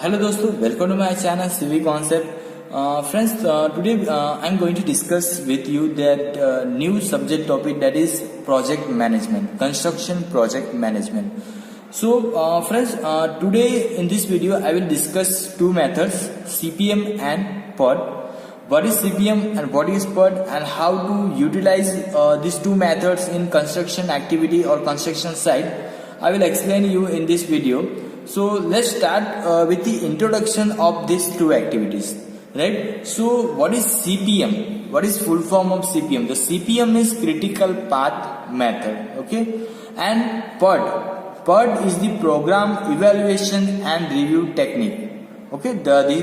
Hello दोस्तों, welcome to my channel Civiconcepts. Friends, today I'm going to discuss with you that new subject topic, that is project management, construction project management. So friends, today in this video I will discuss two methods, CPM and PERT. What is CPM and what is PERT, and how to utilize these two methods in construction activity or construction site, I will explain you in this video. So let's start with the introduction of these two activities, right? So what is CPM? What is full form of CPM? The CPM is critical path method, okay? And PERT is the program evaluation and review technique. Okay,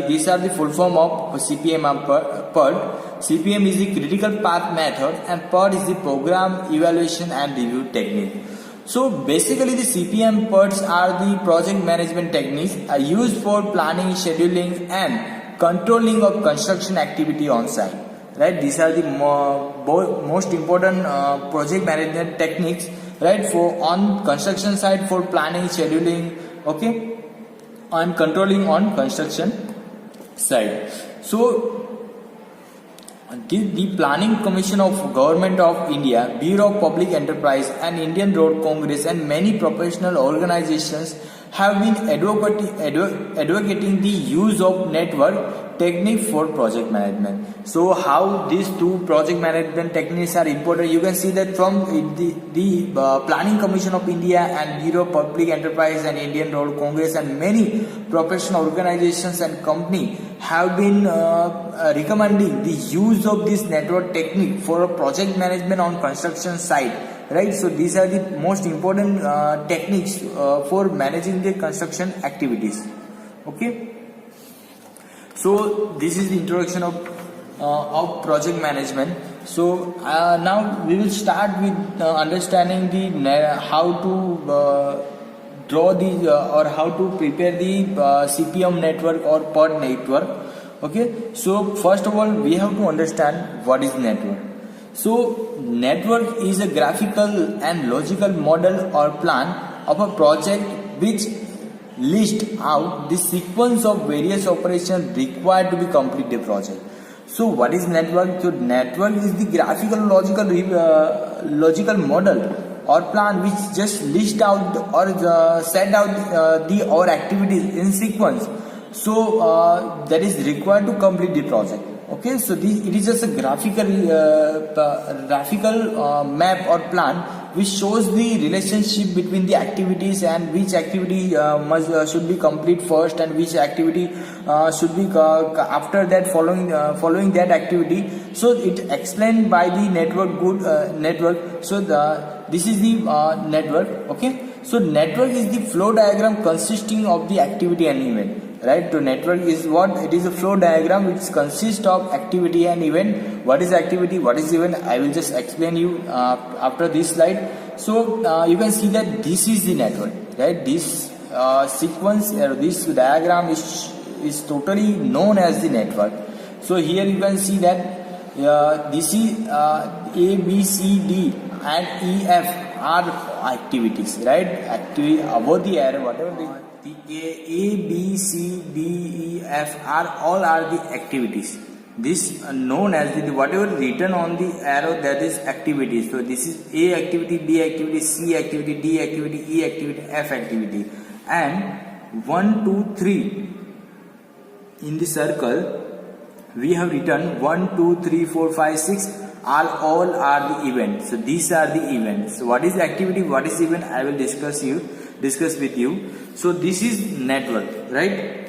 these are the full form of CPM and PERT. CPM is the critical path method and PERT is the program evaluation and review technique. So basically the CPM PERTs are the project management techniques are used for planning, scheduling and controlling of construction activity on site. Right, these are the most important project management techniques, right, for on construction site, for planning, scheduling, okay, and controlling on construction site. So the Planning Commission of Government of India, Bureau of Public Enterprise and Indian Road Congress and many professional organizations have been advocating the use of network technique for project management. So how these two project management techniques are important, you can see that from the Planning Commission of India and Bureau of Public Enterprise and Indian Road Congress and many professional organizations and company have been recommending the use of this network technique for project management on construction site. Right, so these are the most important techniques for managing the construction activities. Okay, so this is the introduction of project management. So now we will start with understanding the how to draw the or how to prepare the CPM network or PERT network. Okay, so first of all we have to understand what is network. So network is a graphical and logical model or plan of a project which lists out the sequence of various operations required to be complete the project. So what is network? So network is the graphical logical model or plan which just lists out or set out the or activities in sequence. So that is required to complete the project. Okay, so it is just a graphical map or plan which shows the relationship between the activities and which activity should be complete first and which activity should be after that following that activity. So it explained by the network. So this is the network. Okay, so network is the flow diagram consisting of the activity and event. Right, so network is what? It is a flow diagram which consists of activity and event. What is activity? What is event? I will just explain you after this slide. So you can see that this is the network. Right, this sequence or this diagram is totally known as the network. So here you can see that this is A, B, C, D and E, F are activities. Right, activity above the arrow, whatever the A, B, C, D, E, F all are the activities. This known as the whatever written on the arrow, that is activity. So this is A activity, B activity, C activity, D activity, E activity, F activity. And 1, 2, 3 in the circle we have written 1, 2, 3, 4, 5, 6 all are the events. So these are the events. So what is activity, what is event, I will discuss with you. So this is network, right?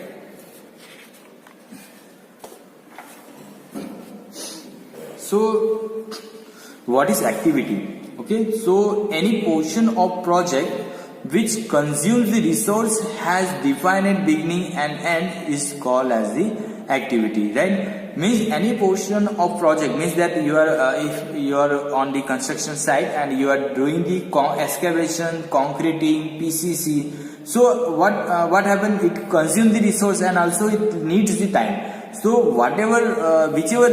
So what is activity? Okay, so any portion of project which consumes the resource has defined beginning and end is called as the activity. Right, means any portion of project means that you are if you are on the construction site and you are doing the excavation, concreting, PCC. So what happened? It consumes the resource and also it needs the time. So whichever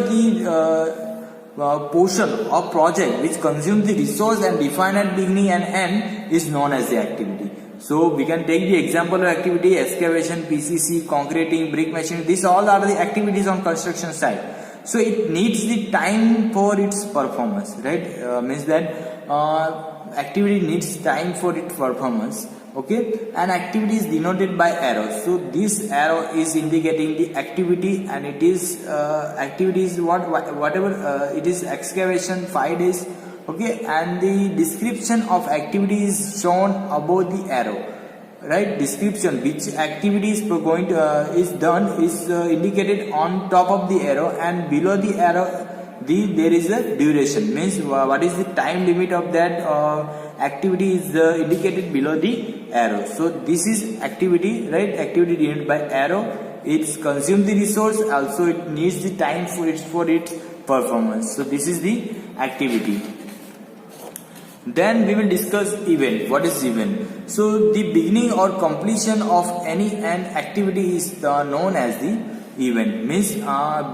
the portion of project which consumes the resource and define at beginning and end is known as the activity. So we can take the example of activity excavation, PCC, concreting, brick machining. These all are the activities on construction site. So it needs the time for its performance, right? Means that activity needs time for its performance. Okay, and activity is denoted by arrow. So this arrow is indicating the activity, and it is activity is whatever it is excavation 5 days. Okay, and the description of activity is shown above the arrow, right? Description which activity is going to is done is indicated on top of the arrow, and below the arrow there is a duration. Means what is the time limit of that activity is indicated below the arrow. So this is activity, right? Activity denoted by arrow. It's consume the resource, also it needs the time for its performance. So this is the activity. Then we will discuss event. What is event? So the beginning or completion of an activity is known as the event. Means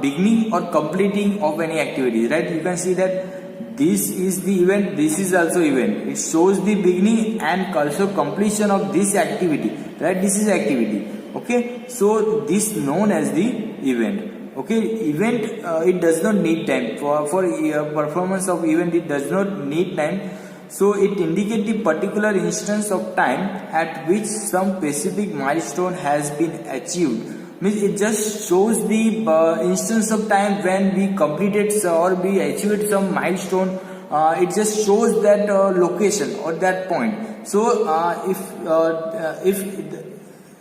beginning or completing of any activity, right? You can see that this is the event, this is also event. It shows the beginning and also completion of this activity, right? This is activity. Okay, so this known as the event. Okay, event it does not need time for performance of event. It does not need time. So it indicates the particular instance of time at which some specific milestone has been achieved. Means it just shows the instance of time when we completed or we achieved some milestone. It just shows that location or that point. So if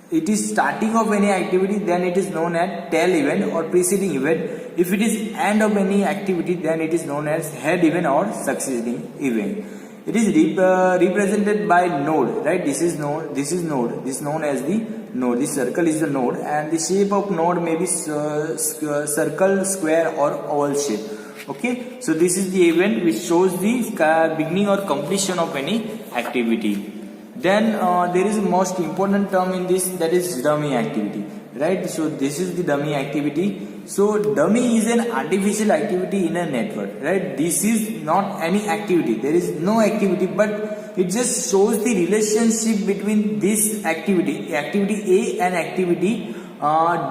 it is starting of any activity, then it is known as tail event or preceding event. If it is end of any activity, then it is known as head event or succeeding event. It is represented by node, right? This is node. This is node. This is known as the node. This circle is the node, and the shape of node may be circle, square, or oval shape. Okay, so this is the event which shows the beginning or completion of any activity. Then there is a most important term in this, that is dummy activity, right? So this is the dummy activity. So dummy is an artificial activity in a network, right? This is not any activity. There is no activity, but it just shows the relationship between this activity A and activity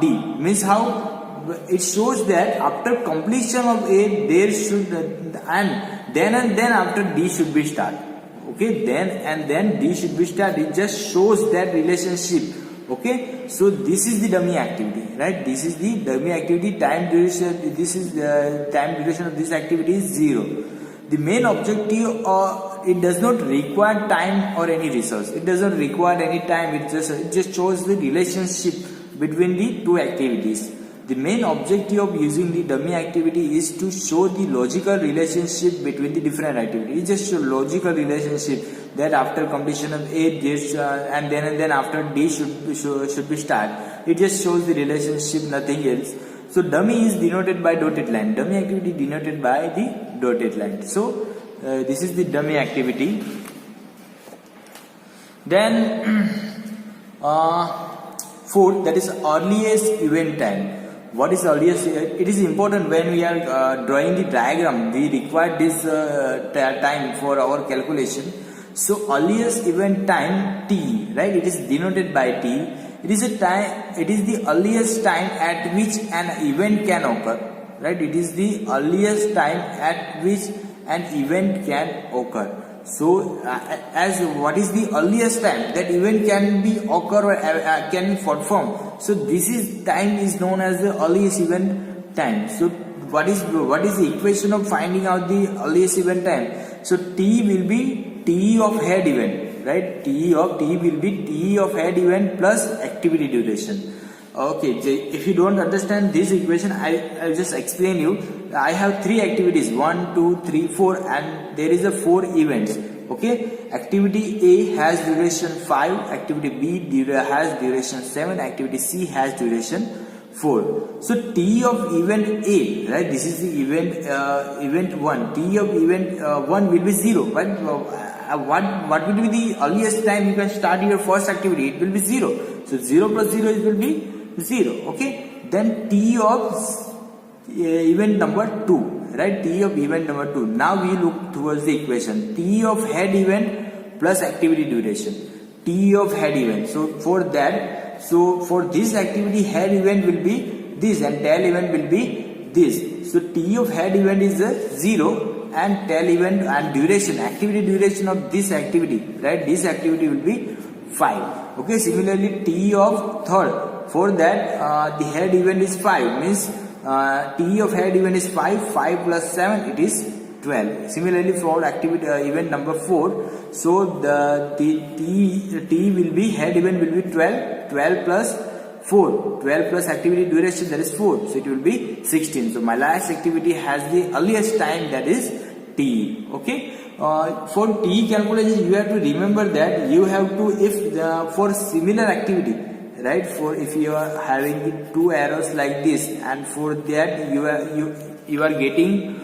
D. Means how it shows that after completion of A, there should and then after D should be start. Okay, then D should be start. It just shows that relationship. Okay, so this is the dummy activity, right? This is the dummy activity. Time duration. This is the time duration of this activity is 0. The main objective, it does not require time or any resource. It does not require any time. It just shows the relationship between the two activities. The main objective of using the dummy activity is to show the logical relationship between the different activities. It just shows logical relationship that after completion of A, this and then after D should be start. It just shows the relationship, nothing else. So dummy is denoted by dotted line. Dummy activity denoted by the dotted line. So this is the dummy activity. Then fourth, that is earliest event time. What is earliest? It is important when we are drawing the diagram. We require this time for our calculation. So earliest event time T, right? It is denoted by T. It is a time. It is the earliest time at which an event can occur, right? It is the earliest time at which an event can occur. So as what is the earliest time that event can be occur or can be performed? So this is time is known as the earliest event time. So what is the equation of finding out the earliest event time? So T will be T of head event, right? T will be T of head event plus activity duration. Okay, if you don't understand this equation, I'll just explain you. I have 3 activities, 1, 2, 3, 4, and there is a 4 events. Okay, activity A has duration 5, activity B has duration 7, activity C has duration 4. So T of event A, right? This is the event 1. T of event 1 will be 0, right? What will be the earliest time you can start your first activity? It will be 0. So 0 plus 0 it will be 0. Okay, then T of event number 2, right? T of event number 2. Now we look towards the equation. T of head event plus activity duration. T of head event. So for that, so for this activity, head event will be this and tail event will be this. So T of head event is 0 and tail event and duration, activity duration of this activity, right? This activity will be 5. Okay, similarly T of third, for that the head event is 5, means T of head event is 5, 5 plus 7 it is 12. Similarly for activity event number 4, so the T will be, head event will be 12, 12 plus 4, 12 plus activity duration, that is 4, so it will be 16. So my last activity has the earliest time, that is T. Okay, for T calculation you have to remember that you have to, if for similar activity, right, for if you are having the two arrows like this, and for that you are getting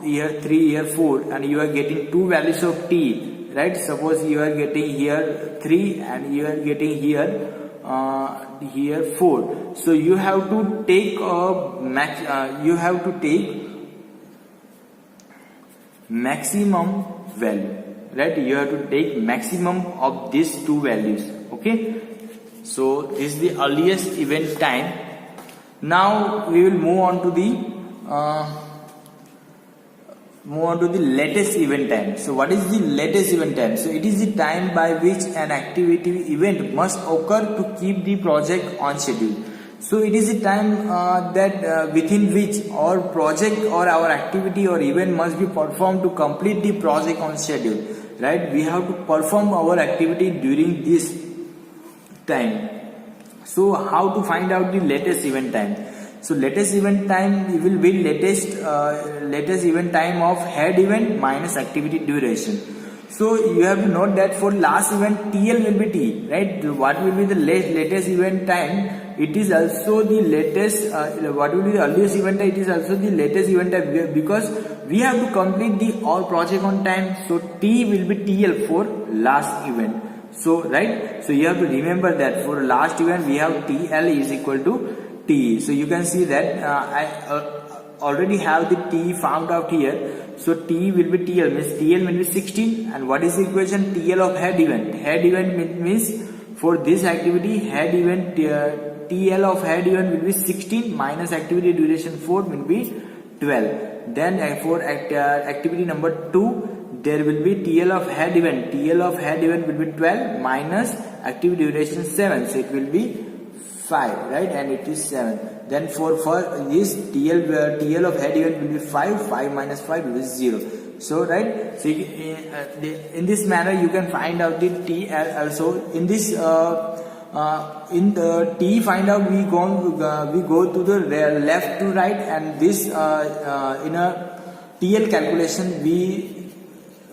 here 3, here 4, and you are getting two values of T, right? Suppose you are getting here 3 and you are getting here 4. So you have to take maximum value, right? You have to take maximum of these two values. Okay, so this is the earliest event time. Now we will move on to the latest event time. So what is the latest event time? So it is the time by which an activity event must occur to keep the project on schedule. So it is the time that within which our project or our activity or event must be performed to complete the project on schedule, right? We have to perform our activity during this time. So how to find out the latest event time? So latest event time will be latest event time of head event minus activity duration. So you have to note that for last event TL will be T, right? What will be the latest event time? It is also the latest. What will be the earliest event time? It is also the latest event time, because we have to complete the all project on time. So T will be TL for last event. So right. So you have to remember that for last event we have TL is equal to T. So you can see that I already have the T found out here. So T will be TL, means TL will be 16. And what is the equation? TL of head event. Head event means for this activity, head event TL of head event will be 16 minus activity duration 4 will be 12. Then for activity number 2, there will be TL of head event. TL of head event will be 12 minus activity duration 7. So it will be 5, right? And it is 7. Then for this TL of head event will be 5. 5 minus 5 will be 0. So right. So in this manner you can find out the TL also. In this in the T find out, we go to the left to right, and this in a TL calculation we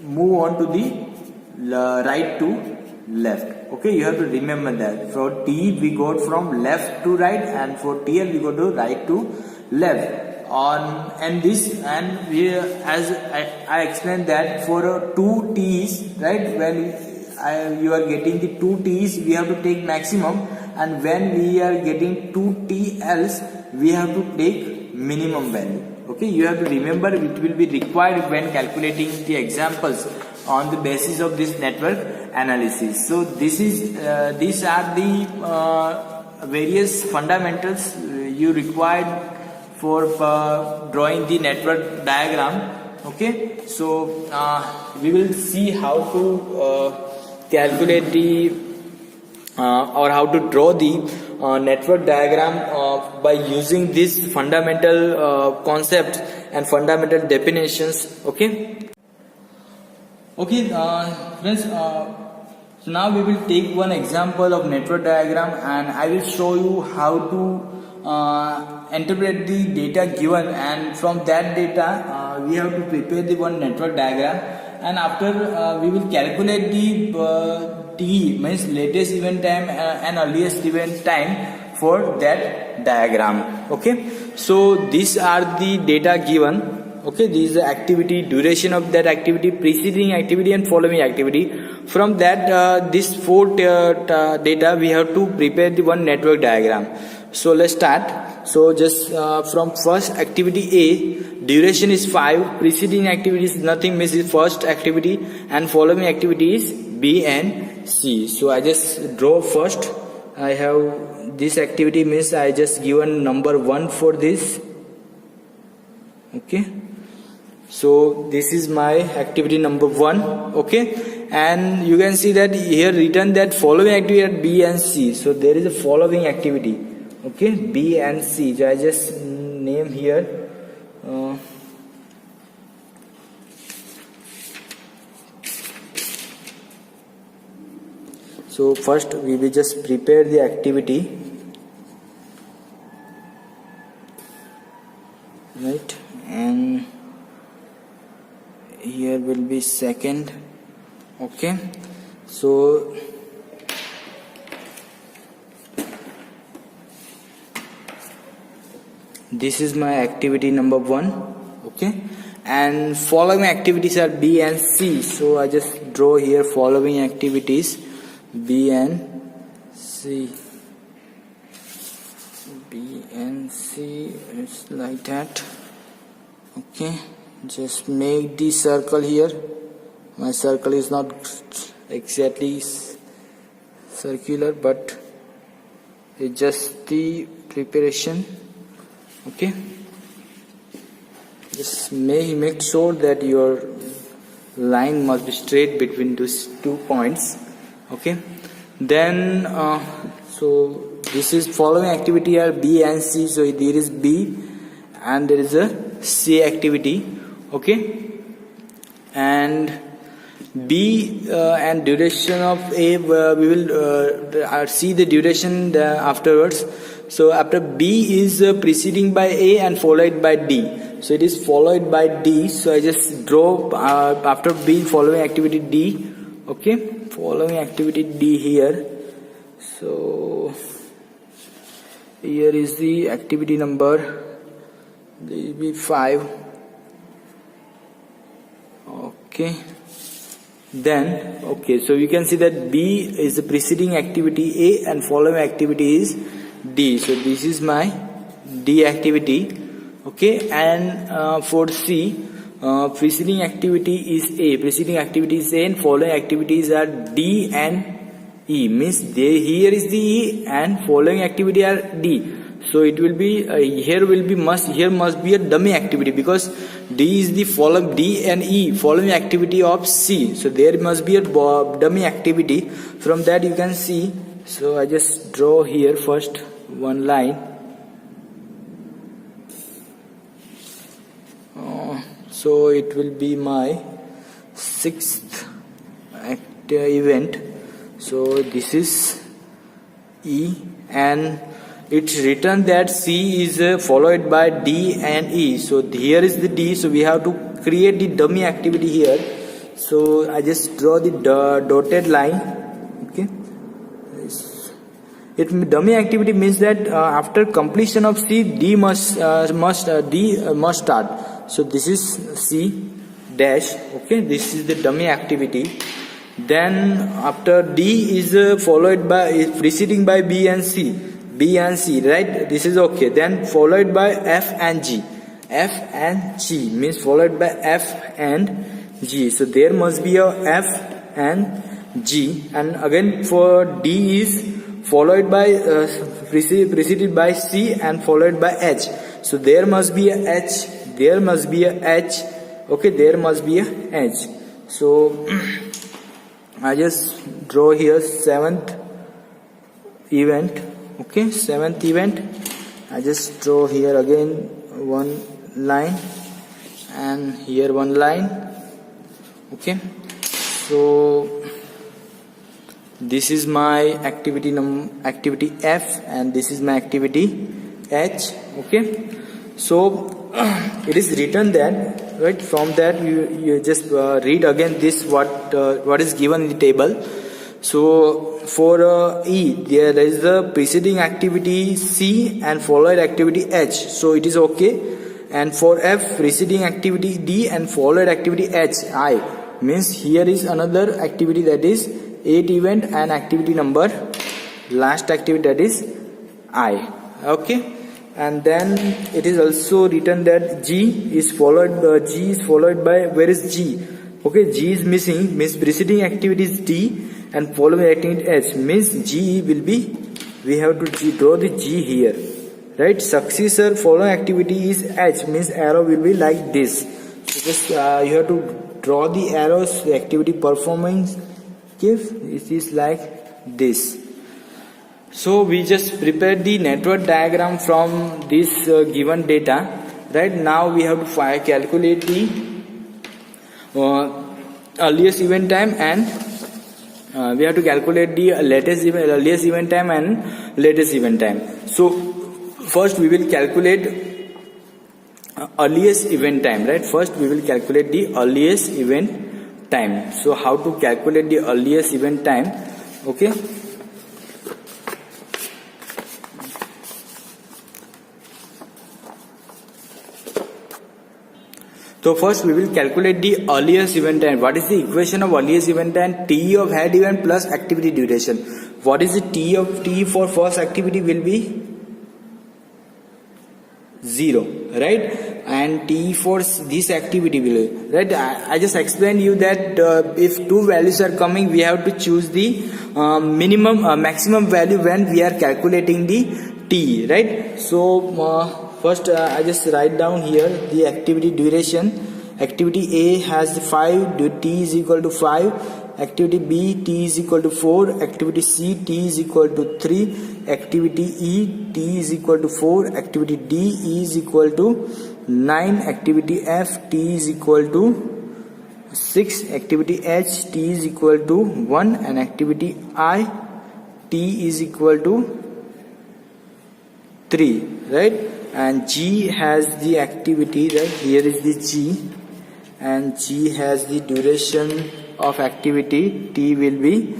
move on to the right to left. Okay, you have to remember that for T we go from left to right, and for TL we go to right to left. And we, as I explained that for 2 T's, right, when you are getting the 2 T's, we have to take maximum, and when we are getting 2 TLs, we have to take minimum value. Okay, you have to remember it will be required when calculating the examples on the basis of this network analysis. So these are the various fundamentals you required for drawing the network diagram. Okay, so we will see how to calculate the or how to draw the network diagram by using these fundamental concepts and fundamental definitions. Okay, friends, so now we will take one example of network diagram, and I will show you how to interpret the data given, and from that data we have to prepare the one network diagram, and after we will calculate the T, means latest event time and earliest event time for that diagram. Okay, so these are the data given. Okay, this is the activity, duration of that activity, preceding activity and following activity. From that this 4 data we have to prepare the one network diagram. So let's start. So just from first activity A, duration is 5, preceding activity is nothing, means is first activity, and following activity is B and C. So I just draw first. I have this activity, means I just given number 1 for this. Okay, so this is my activity number 1. Okay, and you can see that here written that following activity at B and C. So there is a following activity. Okay, B and C. So I just name here. So first we will just prepare the activity, right, and here will be second. Okay, so this is my activity number 1. Okay, and following activities are B and C. So I just draw here following activities B and C. B and C, it's like that. Okay, just make the circle here. My circle is not exactly circular, but it's just the preparation. Okay, just make sure that your line must be straight between these 2 points. Okay, then so this is following activity are B and C. So there is B and there is a C activity. Okay, and B and duration of A, we will see the duration afterwards. So after B is preceding by A and followed by D. So it is followed by D. So I just draw after B following activity D. Okay, following activity D here. So here is the activity number, there will be 5. Okay, then okay, so you can see that B is the preceding activity A and following activity is D. So this is my D activity. Okay, and for C, preceding activity is A, preceding activity is A, and following activities are D and E. Means here is the E and following activity are D. So it will be here must be a dummy activity, because D is the following, D and E following activity of C. So there must be a dummy activity. From that you can see. So I just draw here first one line. So it will be my 6th event. So this is E, and it's written that C is followed by D and E. So here is the D. So we have to create the dummy activity here. So I just draw the dotted line. Okay, dummy activity means that after completion of C, D must start. So this is C dash. Okay, this is the dummy activity. Then after D is preceding by B and C, right? This is okay. Then followed by F and G. F and G means followed by F and G. So there must be a F and G, and again for D is followed by preceded by C and followed by H. So there must be a H. There must be a H. Okay, there must be a H. So I just draw here 7th event. Okay, 7th event. I just draw here again one line and here one line. Okay, so this is my activity F and this is my activity H. Okay, so it is written that, right, from that you just read again this what is given in the table. So for E, there is the preceding activity C and followed activity H. So it is okay. And for F, preceding activity D and followed activity H, I. Means here is another activity, that is 8th event, and activity number, last activity, that is I. Okay. and then it is also written that G is followed by, where is G? Okay, G is missing, means preceding activity is D and following activity H, means G will be, we have to draw the G here, right? Successor following activity is H, means arrow will be like this. So just you have to draw the arrows, the activity performance if it is like this. So we just prepared the network diagram from this given data. Right now we have to calculate the earliest event time, and we have to calculate the earliest event time and latest event time. So first we will calculate earliest event time, right? First we will calculate the earliest event time. So how to calculate the earliest event time? Okay. So first we will calculate the earliest event time. What is the equation of earliest event time? T of head event plus activity duration. What is the T for first activity will be 0, right? And T for this activity will, right? I just explained you that if two values are coming, we have to choose the maximum value when we are calculating the T, right? So first I just write down here the activity duration. Activity A has 5, T is equal to 5. Activity B, T is equal to 4. Activity C, T is equal to 3. Activity E, T is equal to 4. Activity D is equal to 9. Activity F, T is equal to 6. Activity H, T is equal to 1. And activity I, T is equal to 3, right? And G has the activity, right? Here is the G, and G has the duration of activity. T will be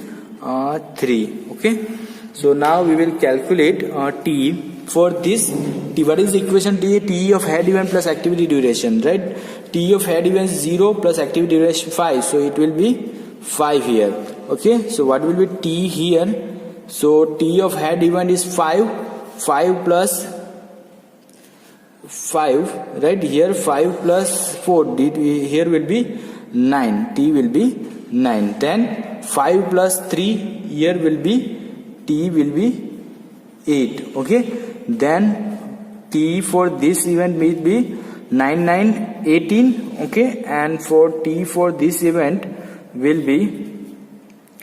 3. Okay, so now we will calculate T for this. T, what is the equation? T of head event plus activity duration, right? T of head event is 0 plus activity duration 5, so it will be 5 here. Okay, so what will be T here? So T of head event is 5 plus 5, right? Here 5 plus 4, here will be 9. T will be 9. Then 5 plus 3, here will be T will be 8. Okay, then T for this event will be 9, 9, 18. Okay, and for T for this event will be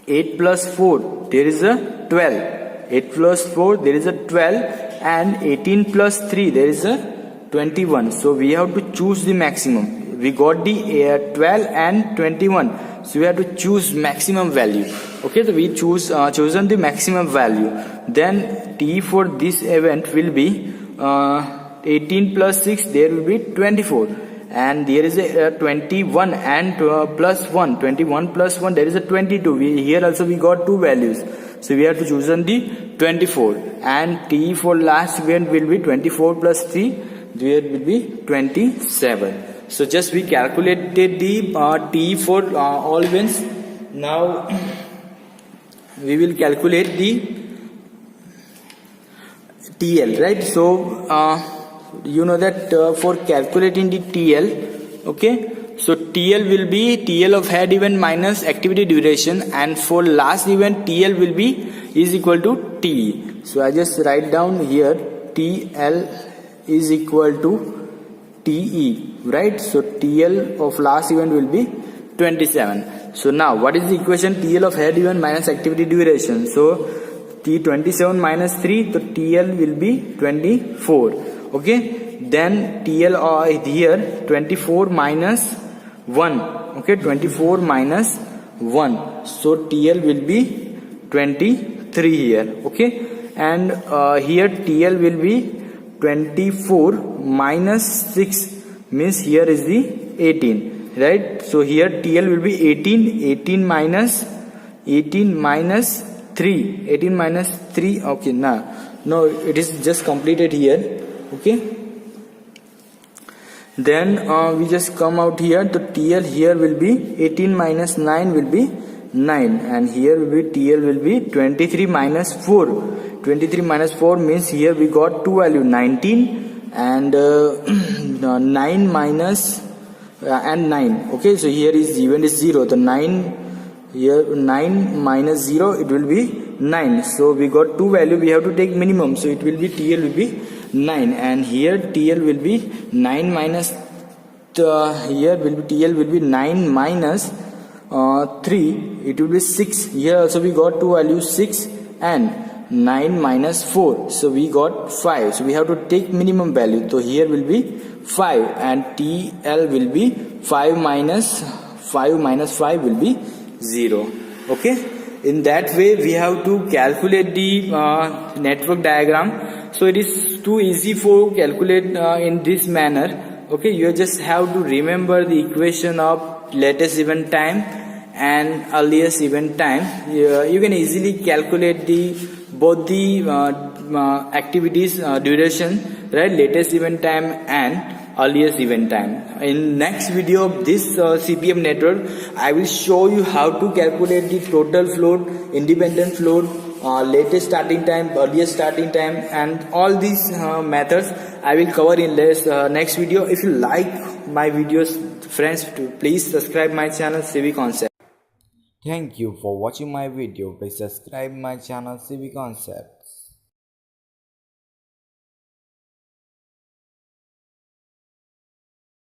8 plus 4, there is a 12. 8 plus 4, there is a 12, and 18 plus 3, there is a 21. So we have to choose the maximum. We got the 12 and 21, so we have to choose maximum value. Okay, so we chosen the maximum value. Then T for this event will be 18 plus 6, there will be 24, and there is a 21 and plus 1, 21 plus 1, there is a 22. Here also we got two values, so we have to choose the 24. And T for last event will be 24 plus 3, there will be 27. So just we calculated the T for all events. Now we will calculate the TL, right? So you know that for calculating the TL, okay, so TL will be TL of head event minus activity duration, and for last event TL will be is equal to T. So I just write down here TL is equal to TE, right? So TL of last event will be 27. So now what is the equation? TL of head event minus activity duration. So T27 minus 3, so TL will be 24. Okay, then TL here 24 minus 1. Okay, 24 minus 1, so TL will be 23 here. Okay, and here TL will be 24 minus 6, means here is the 18, right? So here TL will be 18 minus 3. Okay, no, it is just completed here. Okay, then we just come out here. The TL here will be 18 minus 9 will be 9, and here will be TL will be 23 minus 4. 23 minus 4 means here we got two value 19 and 9 minus and 9. Okay, so here is even is 0. The 9 here 9 minus 0 it will be 9. So we got two value, we have to take minimum. So it will be TL will be 9 and here TL will be 9 minus here will be TL will be 9 minus 3, it will be 6. Here also we got two values 6 and 9 minus 4, so we got 5. So we have to take minimum value. So here will be 5 and TL will be 5 minus 5 will be 0. Okay, in that way we have to calculate the network diagram. So it is too easy for calculate in this manner. Okay, you just have to remember the equation of latest event time and earliest event time. You can easily calculate the both the activities duration, right? Latest event time and earliest event time. In next video of this CPM network, I will show you how to calculate the total float, independent float, latest starting time, earliest starting time, and all these methods I will cover in next video. If you like my videos, friends, please subscribe my channel Civiconcepts. Thank you for watching my video. Please subscribe my channel Civiconcepts.